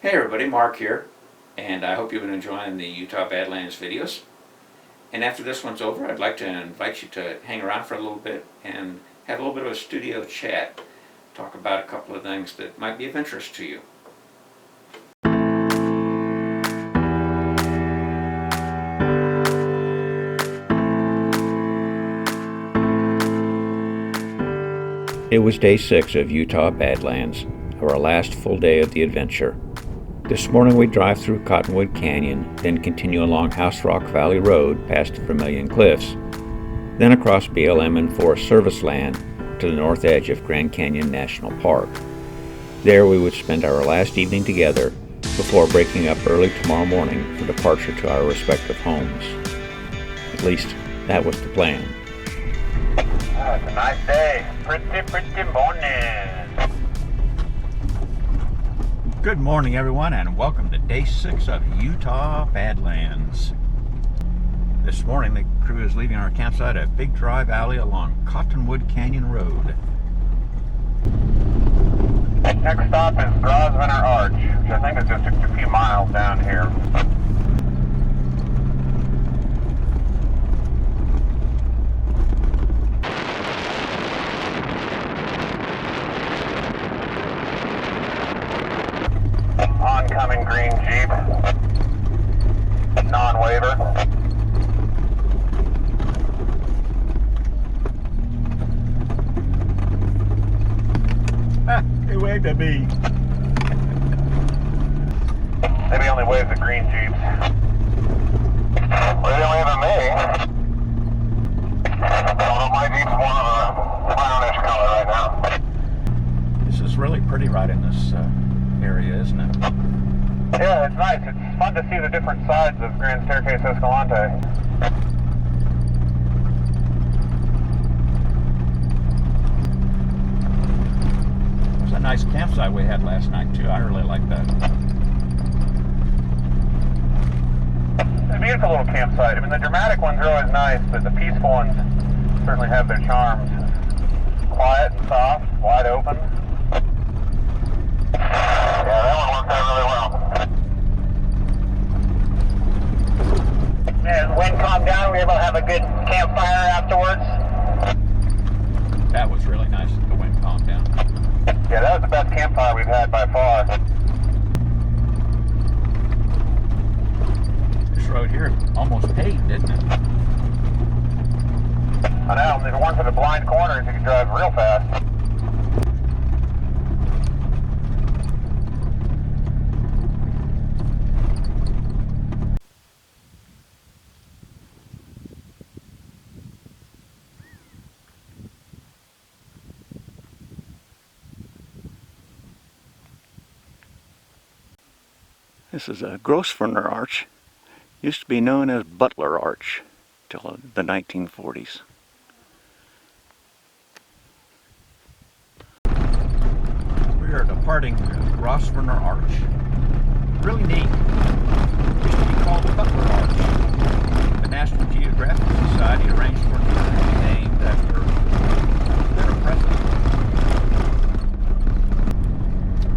Hey everybody, Mark here, and I hope you've been enjoying the Utah Badlands videos. And after this one's over, I'd like to invite you to hang around for a little bit and have a little bit of a studio chat, talk about a couple of things that might be of interest to you. It was day 6 of Utah Badlands, our last full day of the adventure. This morning we drive through Cottonwood Canyon, then continue along House Rock Valley Road past the Vermilion Cliffs, then across BLM and Forest Service land to the north edge of Grand Canyon National Park. There we would spend our last evening together before breaking up early tomorrow morning for departure to our respective homes. At least, that was the plan. Oh, it's a nice day. Pretty morning. Good morning, everyone, and welcome to day 6 of Utah Badlands. This morning, the crew is leaving our campsite at Big Dry Valley along Cottonwood Canyon Road. Next stop is Butler Arch, which I think is just a few miles down here. Oncoming green Jeep, non-waiver. He waved at me. Maybe only waves at green Jeeps. Well, they don't wave at me. Although my Jeep's more of a brownish color right now. This is really pretty right in this area, isn't it? Yeah, it's nice. It's fun to see the different sides of Grand Staircase Escalante. It was a nice campsite we had last night, too. I really like that. It's a beautiful little campsite. I mean, the dramatic ones are always nice, but the peaceful ones certainly have their charms. Quiet and soft, wide open. Yeah, that one worked out really well. As the wind calmed down, we were able to have a good campfire afterwards. That was really nice that the wind calmed down. Yeah, that was the best campfire we've had by far. This road here almost paved, didn't it? I know, if it weren't for the blind corners, you could drive real fast. This is a Butler Arch. Used to be known as Butler Arch till the 1940s. We are departing Butler Arch. Really neat. It used to be called Butler Arch. The National Geographic Society arranged for it to be named after their president.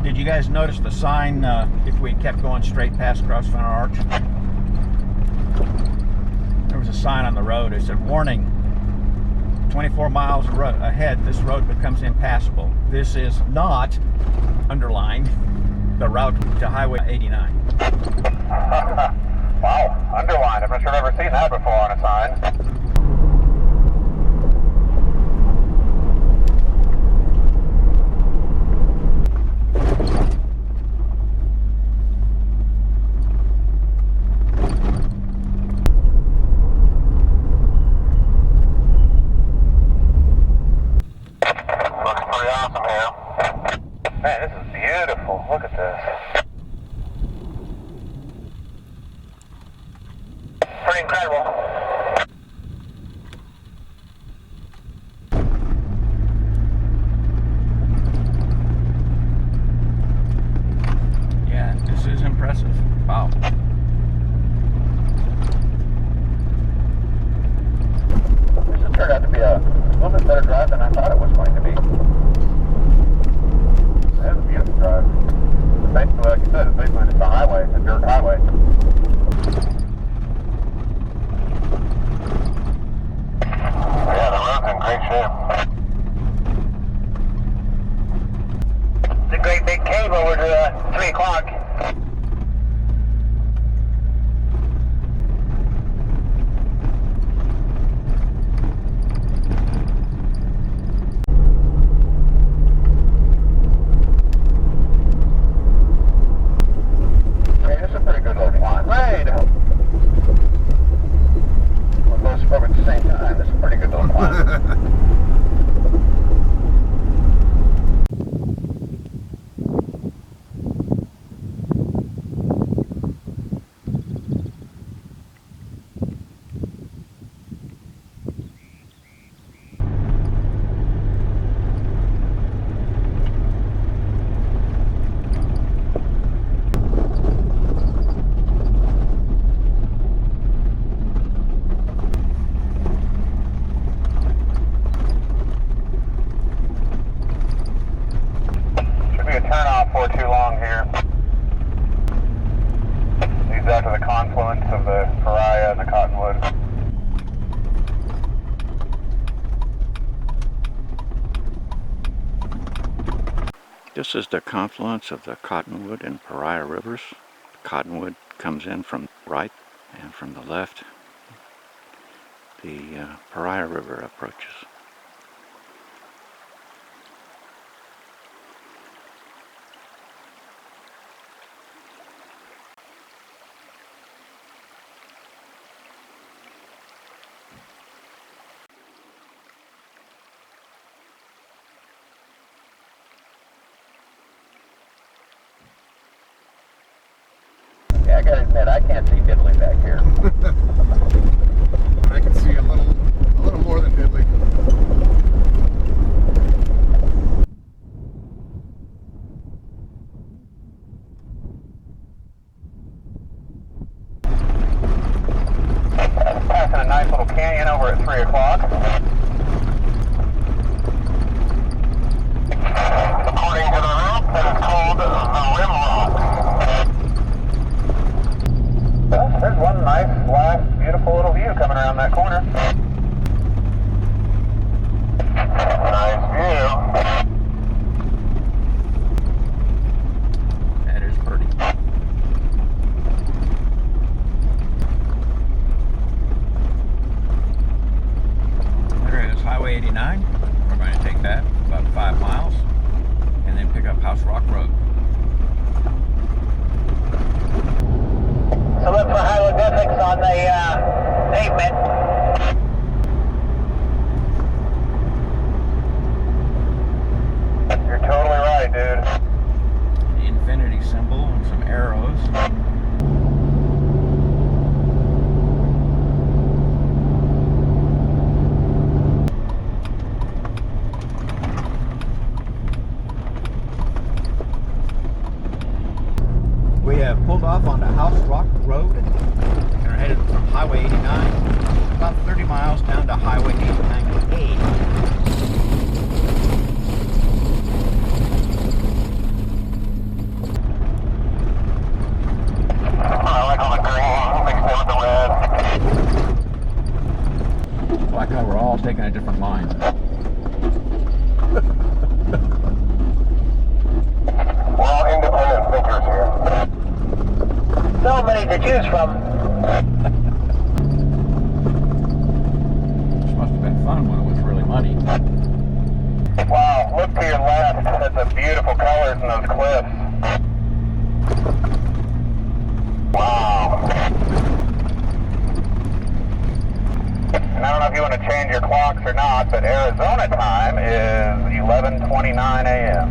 Did you guys notice the sign if we kept going straight past Butler Arch? There was a sign on the road. It said, "Warning, 24 miles ahead, this road becomes impassable. This is not," underlined, "the route to Highway 89. Wow, underlined. I'm not sure I've ever seen that before on a sign. Man, this is beautiful. Look at this. Pretty incredible. Yeah, this is impressive. Wow. This has turned out to be a little bit better drive than I thought it was going to be. That was a beautiful drive. Thank Well, like you said, it's basically just a highway, a dirt highway. Yeah, the road's in great shape. It's a great big cave over to 3 o'clock. To the confluence of the Pariah and the Cottonwood. This is the confluence of the Cottonwood and Pariah rivers. Cottonwood comes in from right, and from the left, the Pariah River approaches. I gotta admit, I can't see diddly back here. I can see a little more than diddly. Passing a nice little canyon over at 3 o'clock. According to the route, that is called the Rim Rock. Well, there's one nice, flat, beautiful little view coming around that corner. Nice view. That is pretty. There is Highway 89. We're going to take that about 5 miles and then pick up House Rock Road. So look for hieroglyphics on the pavement. You're totally right, dude. The infinity symbol and some arrows. We have pulled off onto House Rock Road and are headed from Highway 89 about 30 miles down to Highway 898. I like all the green mixed in with the red. Like how we're all taking a different line. We're all independent thinkers here. So many to choose from. This must have been fun when it was really muddy. Wow, look to your left at the beautiful colors in those cliffs. Wow. And I don't know if you want to change your clocks or not, but Arizona time is 11:29 a.m.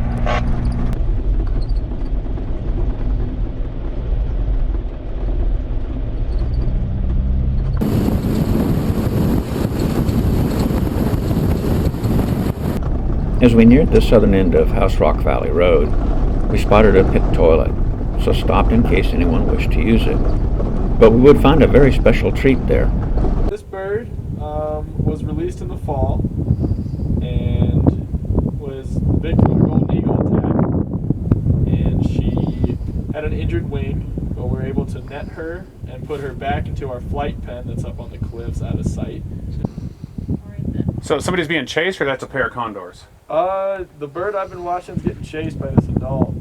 As we neared the southern end of House Rock Valley Road, we spotted a pit toilet, so stopped in case anyone wished to use it. But we would find a very special treat there. This bird was released in the fall and was the victim of a golden eagle attack. And she injured wing, but we're able to net her and put her back into our flight pen that's up on the cliffs out of sight. So somebody's being chased, or that's a pair of condors? The bird I've been watching is getting chased by this adult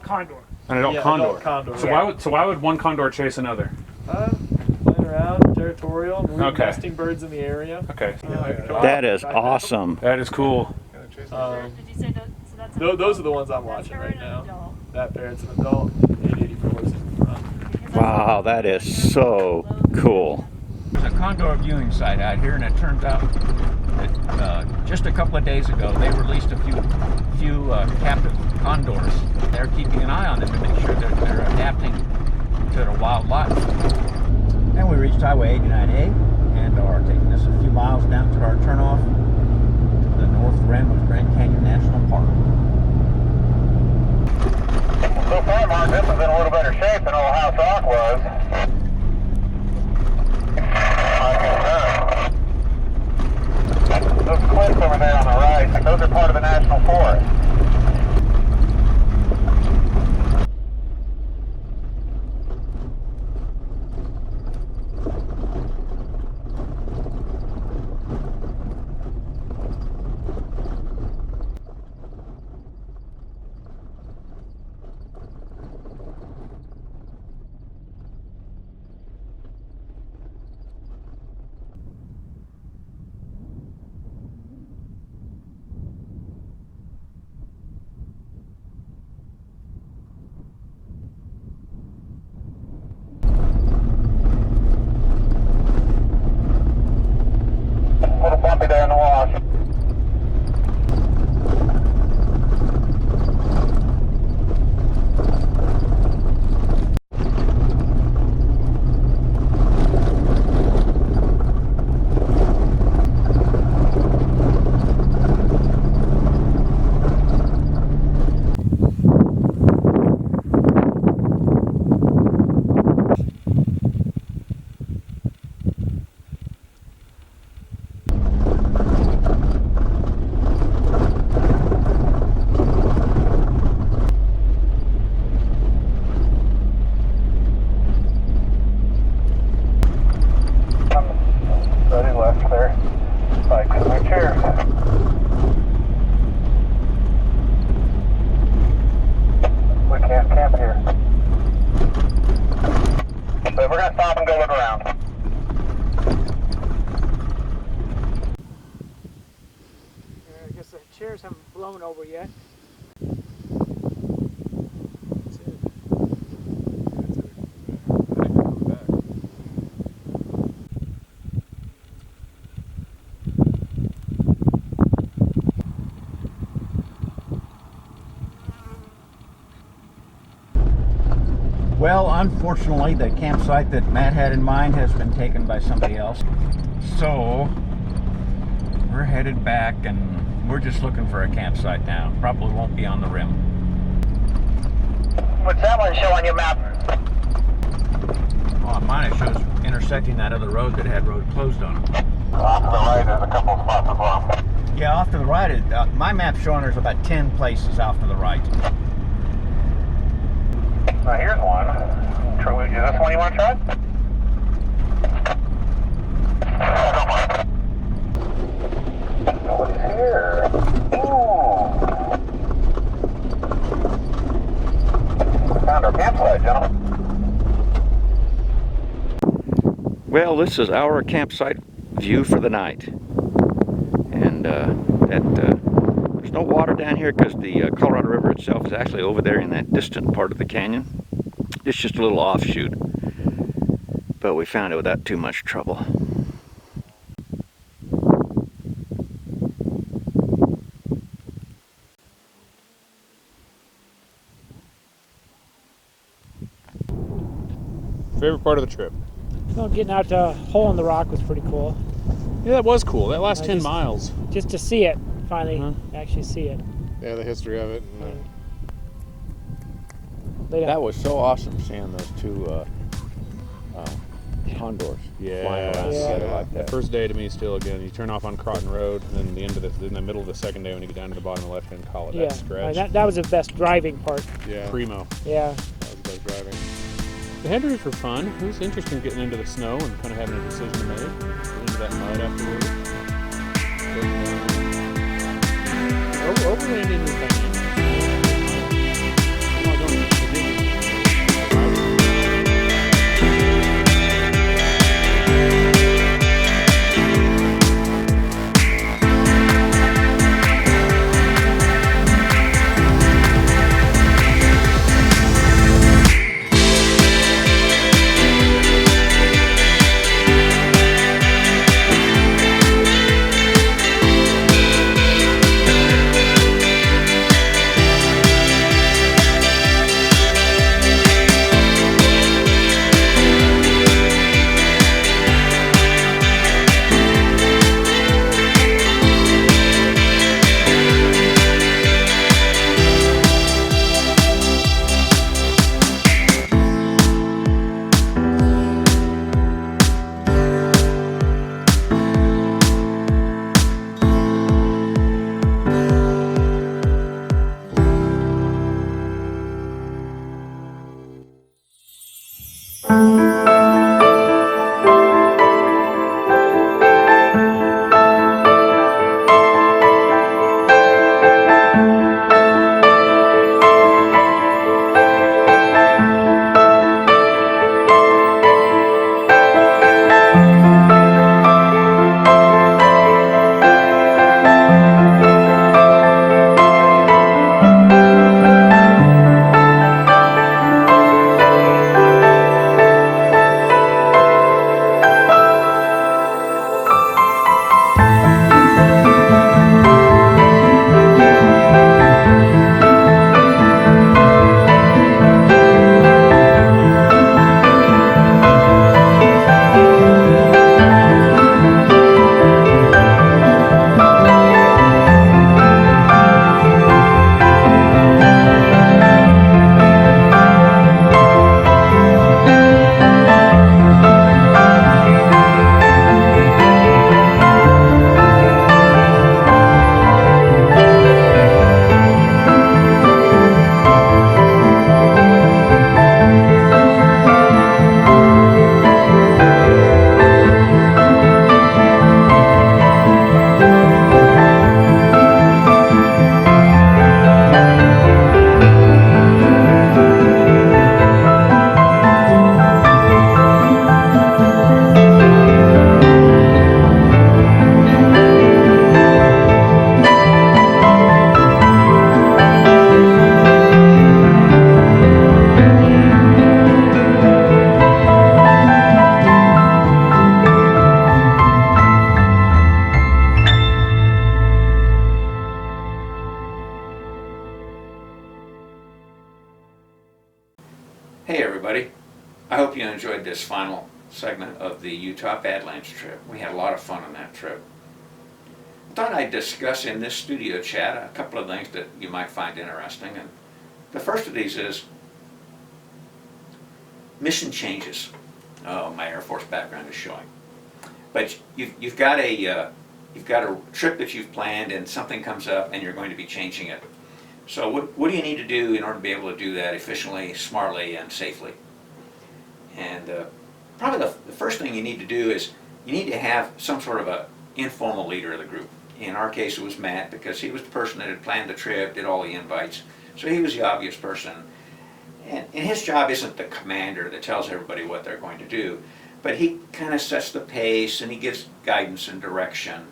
condor. An adult Yeah, condor. adult condor. So Yeah. why would one condor chase another? Playing around, territorial, and Okay. nesting birds in the area. Okay. That is awesome. That is cool. Did you say that? So that's Those are the ones I'm watching right now. That parrot's an adult, 884 is in front. Wow, that is so cool. There's a condor viewing site out here, and it turns out that just a couple of days ago they released a few captive condors. They're keeping an eye on them to make sure that they're adapting to their wild life. And we reached Highway 89A and are taking us a few miles down to our turnoff to the north rim of Grand Canyon National Park. So far, Mark, this is in a little better shape than old House Rock was. Those cliffs over there on the right, those are part of the National Forest. A little bumpy there in the wash. Ready left there. Bikes and their chairs. We can't camp here. But we're going to stop and go look around. I guess the chairs haven't blown over yet. Well, unfortunately, the campsite that Matt had in mind has been taken by somebody else. So, we're headed back, and we're just looking for a campsite now. Probably won't be on the rim. What's that one show on your map? On mine, it shows intersecting that other road that had road closed on it. Off to the right, there's a couple of spots as well. Yeah, off to the right, my map's showing there's about 10 places off to the right. Now here's one. Is this one you want to try? What's here? Ooh. Found our campsite, gentlemen. Well, this is our campsite view for the night. And there's no water down here because the Colorado River itself is actually over there in that distant part of the canyon. It's just a little offshoot, but we found it without too much trouble. Favorite part of the trip? Well, getting out to Hole in the Rock was pretty cool. Yeah, that was cool. That last 10 just- miles. Just to see it, finally, Uh-huh. actually see it. Yeah, the history of it. Laid out. That was so awesome seeing those two condors Yeah. flying around Yeah. together like The that. first day to me still, again, you turn off on Croton Road, and then in the middle of the second day when you get down to the bottom of the left-hand column, Yeah, that stretch. that was the best driving part. Yeah. Primo. Yeah, That was I was driving. The head routes were fun. It was interesting getting into the snow and kind of having a decision to make. Get into that mud afterwards. Overlanding was dynamic. Hey everybody, I hope you enjoyed this final segment of the Utah Badlands trip. We had a lot of fun on that trip. I thought I'd discuss in this studio chat a couple of things that you might find interesting. And the first of these is mission changes. Oh, my Air Force background is showing. But you've got a trip that you've planned and something comes up and you're going to be changing it. So what do you need to do in order to be able to do that efficiently, smartly, and safely? And probably the first thing you need to do is you need to have some sort of a informal leader of the group. In our case it was Matt, because he was the person that had planned the trip, did all the invites. So he was the obvious person. And his job isn't the commander that tells everybody what they're going to do, but he kind of sets the pace and he gives guidance and direction.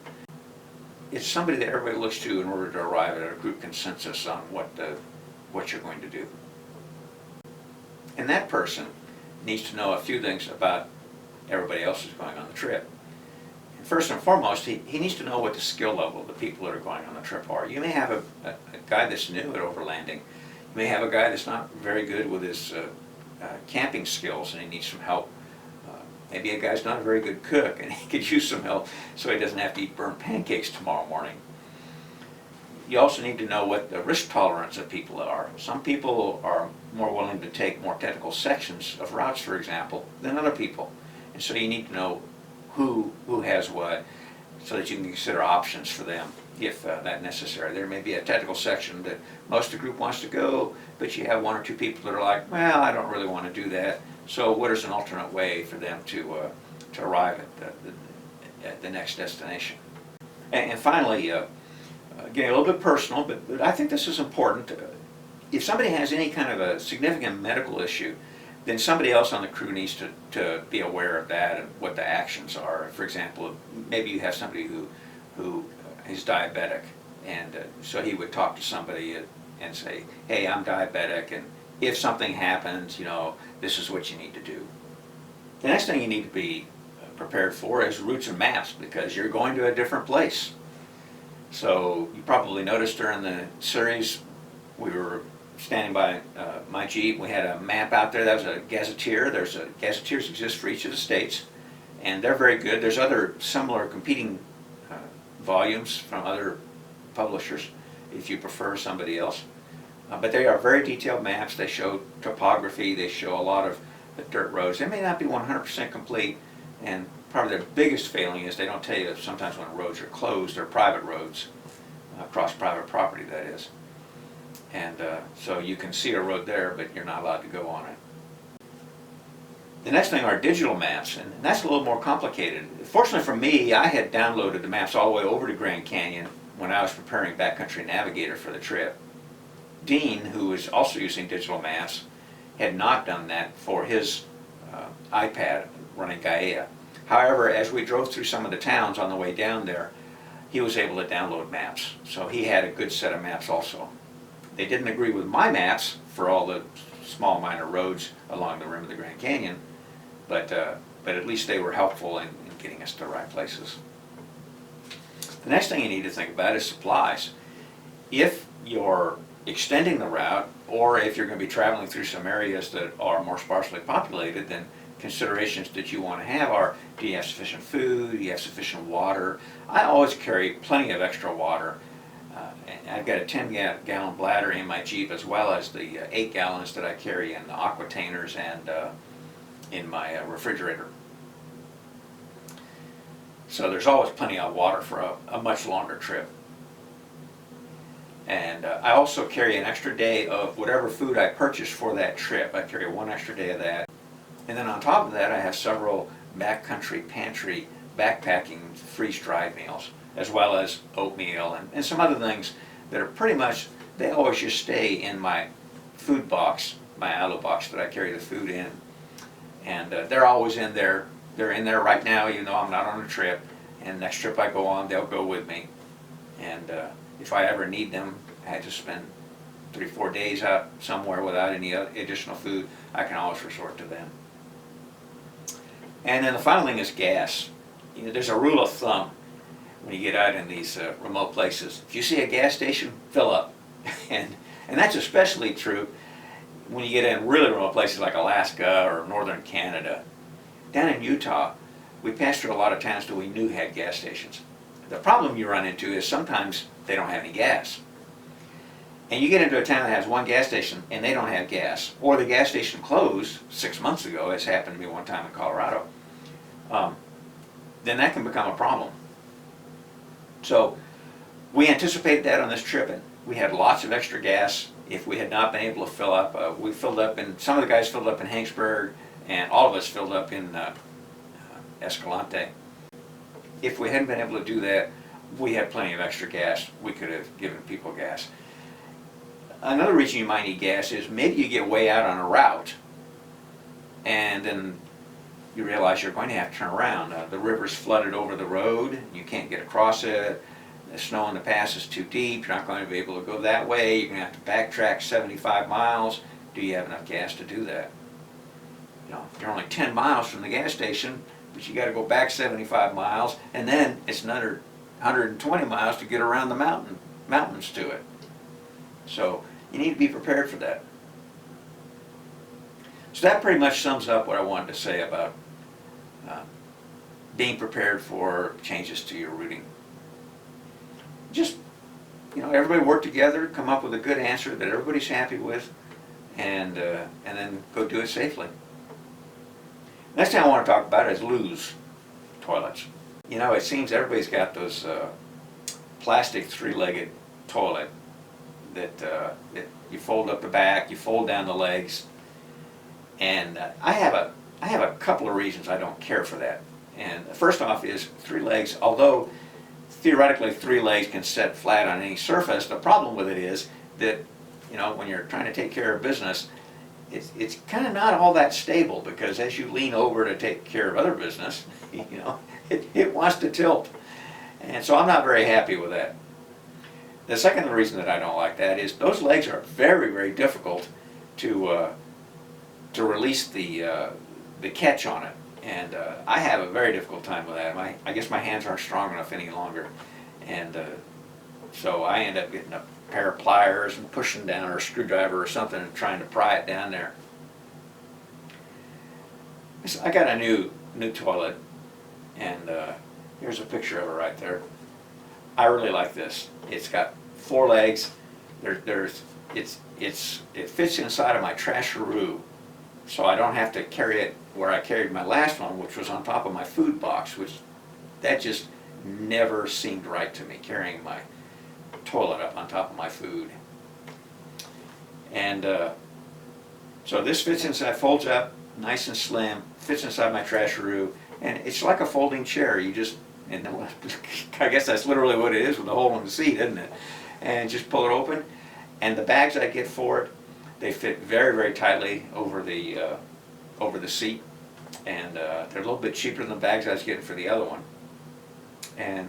It's somebody that everybody looks to in order to arrive at a group consensus on what you're going to do. And that person needs to know a few things about everybody else who's going on the trip. And first and foremost, he needs to know what the skill level of the people that are going on the trip are. You may have a guy that's new at overlanding. You may have a guy that's not very good with his camping skills and he needs some help. Maybe a guy's not a very good cook and he could use some help so he doesn't have to eat burnt pancakes tomorrow morning. You also need to know what the risk tolerance of people are. Some people are more willing to take more technical sections of routes, for example, than other people. And so you need to know who has what so that you can consider options for them. if that's necessary. There may be a technical section that most of the group wants to go, but you have one or two people that are like, well, I don't really want to do that. So what is an alternate way for them to arrive at the next destination? And finally, getting a little bit personal, but I think this is important. If somebody has any kind of a significant medical issue, then somebody else on the crew needs to be aware of that and what the actions are. For example, maybe you have somebody who is diabetic, and so he would talk to somebody and say, hey, I'm diabetic, and if something happens, you know, this is what you need to do. The next thing you need to be prepared for is routes and maps, because you're going to a different place. So you probably noticed during the series, we were standing by my Jeep. We had a map out there. That was a gazetteer. Gazetteers exist for each of the states, and they're very good. There's other similar competing volumes from other publishers if you prefer somebody else. But they are very detailed maps. They show topography. They show a lot of the dirt roads. They may not be 100% complete, and probably their biggest failing is they don't tell you that sometimes when roads are closed, they're private roads, across private property, that is. And so you can see a road there, but you're not allowed to go on it. The next thing are digital maps, and that's a little more complicated. Fortunately for me, I had downloaded the maps all the way over to Grand Canyon when I was preparing Backcountry Navigator for the trip. Dean, who was also using digital maps, had not done that for his iPad running Gaia. However, as we drove through some of the towns on the way down there, he was able to download maps. So he had a good set of maps also. They didn't agree with my maps for all the small minor roads along the rim of the Grand Canyon, but at least they were helpful in getting us to the right places. The next thing you need to think about is supplies. If you're extending the route, or if you're going to be traveling through some areas that are more sparsely populated, then considerations that you want to have are, do you have sufficient food, do you have sufficient water? I always carry plenty of extra water. I've got a 10-gallon bladder in my Jeep, as well as the 8 gallons that I carry in the aquatainers and in my refrigerator. So there's always plenty of water for a much longer trip. And I also carry an extra day of whatever food I purchase for that trip. I carry one extra day of that. And then on top of that, I have several backcountry pantry backpacking freeze-dried meals, as well as oatmeal and some other things that are pretty much, they always just stay in my food box, my alu box that I carry the food in. And they're always in there. They're in there right now, even though I'm not on a trip. And next trip I go on, they'll go with me. And if I ever need them, I had to spend 3-4 days out somewhere without any additional food, I can always resort to them. And then the final thing is gas. You know, there's a rule of thumb when you get out in these remote places. If you see a gas station, fill up. and that's especially true when you get in really remote places like Alaska or northern Canada. Down in Utah, we passed through a lot of towns that we knew had gas stations. The problem you run into is sometimes they don't have any gas. And you get into a town that has one gas station and they don't have gas, or the gas station closed 6 months ago, as happened to me one time in Colorado, then that can become a problem. So we anticipated that on this trip, and we had lots of extra gas. If we had not been able to fill up, we filled up, and some of the guys filled up in Hanksburg, and all of us filled up in Escalante. If we hadn't been able to do that, we had plenty of extra gas. We could have given people gas. Another reason you might need gas is maybe you get way out on a route, and then you realize you're going to have to turn around. The river's flooded over the road, you can't get across it, the snow in the pass is too deep, you're not going to be able to go that way, you're going to have to backtrack 75 miles. Do you have enough gas to do that? You know, you're only 10 miles from the gas station, but you got to go back 75 miles, and then it's another 120 miles to get around the mountains to it. So you need to be prepared for that. So that pretty much sums up what I wanted to say about being prepared for changes to your routing. Just, you know, everybody work together, come up with a good answer that everybody's happy with, and then go do it safely. Next thing I want to talk about is loos toilets. You know, it seems everybody's got those plastic three-legged toilet that, that you fold up the back, you fold down the legs, and I have a couple of reasons I don't care for that. And first off is three legs, although theoretically three legs can set flat on any surface, the problem with it is that, you know, when you're trying to take care of business, it's kind of not all that stable, because as you lean over to take care of other business, you know, it wants to tilt. And so I'm not very happy with that. The second reason that I don't like that is those legs are very, very difficult to release the catch on it. And I have a very difficult time with that. I guess my hands aren't strong enough any longer. And so I end up getting a pair of pliers and pushing down, or a screwdriver or something, and trying to pry it down there. So I got a new toilet, and here's a picture of it right there. I really like this. It's got four legs. It fits inside of my trasheroo, so I don't have to carry it where I carried my last one, which was on top of my food box, which that just never seemed right to me, carrying my toilet up on top of my food. And so this fits inside, folds up, nice and slim, fits inside my trasheroo, and it's like a folding chair. You just, and I guess that's literally what it is, with a hole in the seat, isn't it? And just pull it open, and the bags I get for it, they fit very, very tightly over the seat, and they're a little bit cheaper than the bags I was getting for the other one. And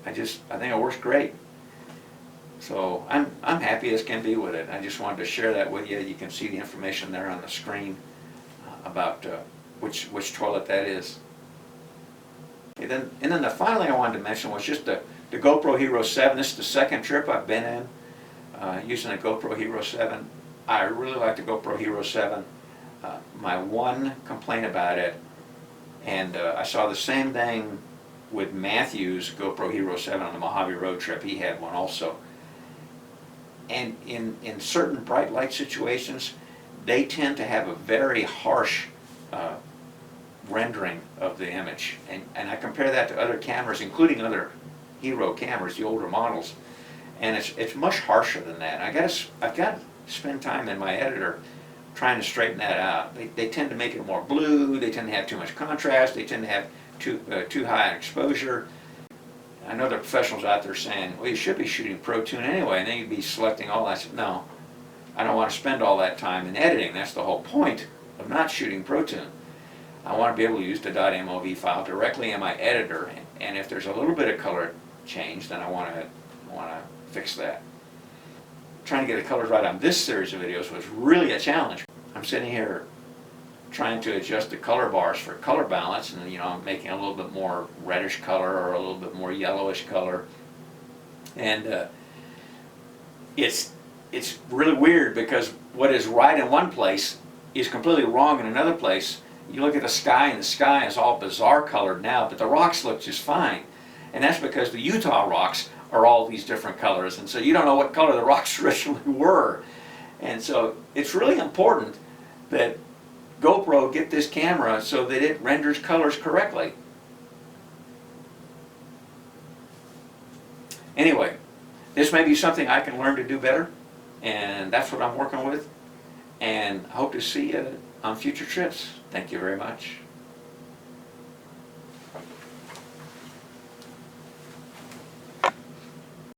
I think it works great. So I'm happy as can be with it. I just wanted to share that with you. You can see the information there on the screen about which toilet that is. And then the final thing I wanted to mention was just the GoPro Hero 7. This is the second trip I've been in using the GoPro Hero 7. I really like the GoPro Hero 7. My one complaint about it, and I saw the same thing with Matthew's GoPro Hero 7 on the Mojave road trip. He had one also. And in certain bright light situations, they tend to have a very harsh rendering of the image. And I compare that to other cameras, including other Hero cameras, the older models, and it's much harsher than that. I've got to spend time in my editor trying to straighten that out. They tend to make it more blue, they tend to have too much contrast, they tend to have too high an exposure. I know there are professionals out there saying, well, you should be shooting Pro Tune anyway, and then you'd be selecting all that. No, I don't want to spend all that time in editing. That's the whole point of not shooting Pro Tune. I want to be able to use the .mov file directly in my editor, and if there's a little bit of color change, then I want to fix that. Trying to get the colors right on this series of videos was really a challenge. I'm sitting here trying to adjust the color bars for color balance, and you know, I'm making a little bit more reddish color or a little bit more yellowish color, and it's really weird, because what is right in one place is completely wrong in another place. You look at the sky, and the sky is all bizarre colored now, but the rocks look just fine, and that's because the Utah rocks are all these different colors, and so you don't know what color the rocks originally were. And so it's really important that GoPro get this camera so that it renders colors correctly. Anyway, this may be something I can learn to do better, and that's what I'm working with, and I hope to see you on future trips. Thank you very much.